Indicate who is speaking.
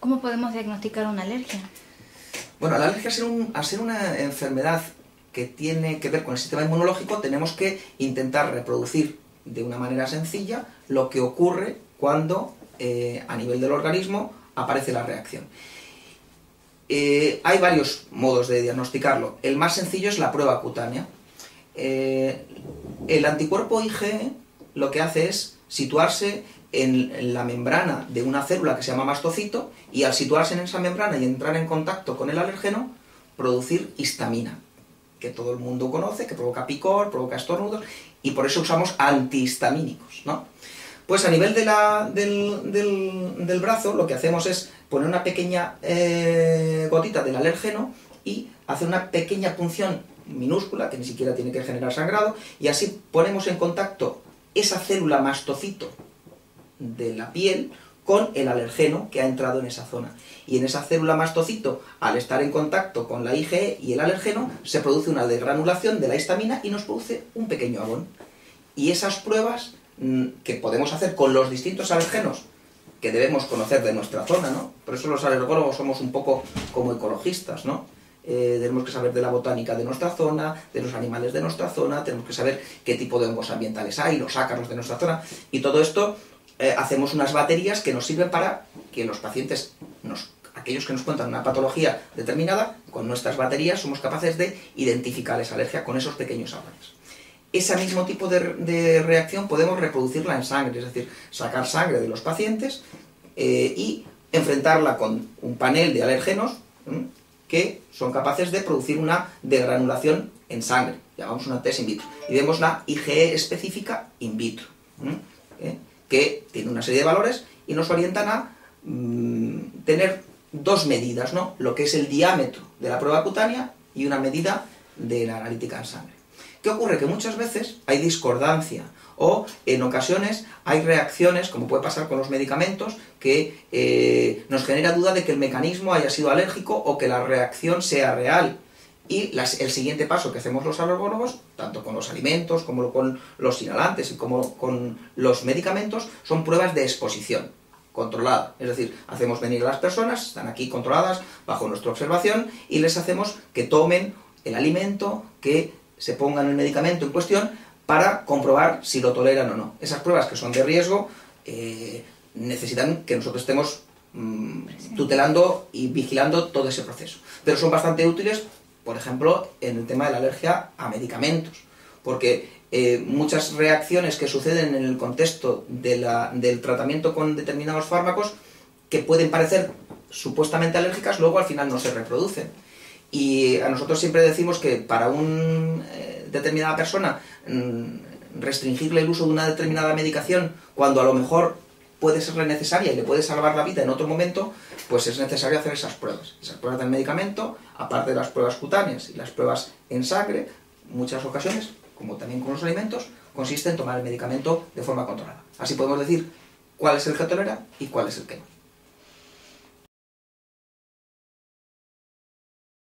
Speaker 1: ¿Cómo podemos diagnosticar una alergia?
Speaker 2: Bueno, la alergia, al ser una enfermedad que tiene que ver con el sistema inmunológico, tenemos que intentar reproducir de una manera sencilla lo que ocurre cuando a nivel del organismo aparece la reacción. Hay varios modos de diagnosticarlo. El más sencillo es la prueba cutánea. El anticuerpo IgE lo que hace es situarse en la membrana de una célula que se llama mastocito, y al situarse en esa membrana y entrar en contacto con el alérgeno, producir histamina, que todo el mundo conoce, que provoca picor, provoca estornudos, y por eso usamos antihistamínicos, ¿no? Pues a nivel del brazo lo que hacemos es poner una pequeña gotita del alérgeno y hacer una pequeña punción minúscula, que ni siquiera tiene que generar sangrado, y así ponemos en contacto esa célula mastocito de la piel con el alergeno que ha entrado en esa zona. Y en esa célula mastocito, al estar en contacto con la IgE y el alergeno, se produce una degranulación de la histamina y nos produce un pequeño abón. Y esas pruebas que podemos hacer con los distintos alergenos que debemos conocer de nuestra zona, ¿no? Por eso los alergólogos somos un poco como ecologistas, ¿no? Tenemos que saber de la botánica de nuestra zona, de los animales de nuestra zona, tenemos que saber qué tipo de hongos ambientales hay, los ácaros de nuestra zona, y todo esto hacemos unas baterías que nos sirven para que los pacientes, aquellos que nos cuentan una patología determinada, con nuestras baterías somos capaces de identificar esa alergia con esos pequeños abones. Ese mismo tipo de reacción podemos reproducirla en sangre, es decir, sacar sangre de los pacientes y enfrentarla con un panel de alérgenos que son capaces de producir una degranulación en sangre, llamamos una test in vitro, y vemos la IgE específica in vitro, que tiene una serie de valores y nos orientan a tener dos medidas, ¿no? Lo que es el diámetro de la prueba cutánea y una medida de la analítica en sangre. ¿Qué ocurre? Que muchas veces hay discordancia o en ocasiones hay reacciones, como puede pasar con los medicamentos, que nos genera duda de que el mecanismo haya sido alérgico o que la reacción sea real. Y el siguiente paso que hacemos los alergólogos, tanto con los alimentos como con los inhalantes y como con los medicamentos, son pruebas de exposición controlada. Es decir, hacemos venir a las personas, están aquí controladas bajo nuestra observación, y les hacemos que tomen el alimento, que se pongan el medicamento en cuestión para comprobar si lo toleran o no. Esas pruebas que son de riesgo necesitan que nosotros estemos tutelando y vigilando todo ese proceso. Pero son bastante útiles, por ejemplo, en el tema de la alergia a medicamentos, porque muchas reacciones que suceden en el contexto del tratamiento con determinados fármacos, que pueden parecer supuestamente alérgicas, luego al final no se reproducen. Y a nosotros siempre decimos que para una determinada persona restringirle el uso de una determinada medicación cuando a lo mejor puede serle necesaria y le puede salvar la vida en otro momento, pues es necesario hacer esas pruebas del medicamento, aparte de las pruebas cutáneas y las pruebas en sangre. Muchas ocasiones, como también con los alimentos, consiste en tomar el medicamento de forma controlada. Así podemos decir cuál es el que tolera y cuál es el que no.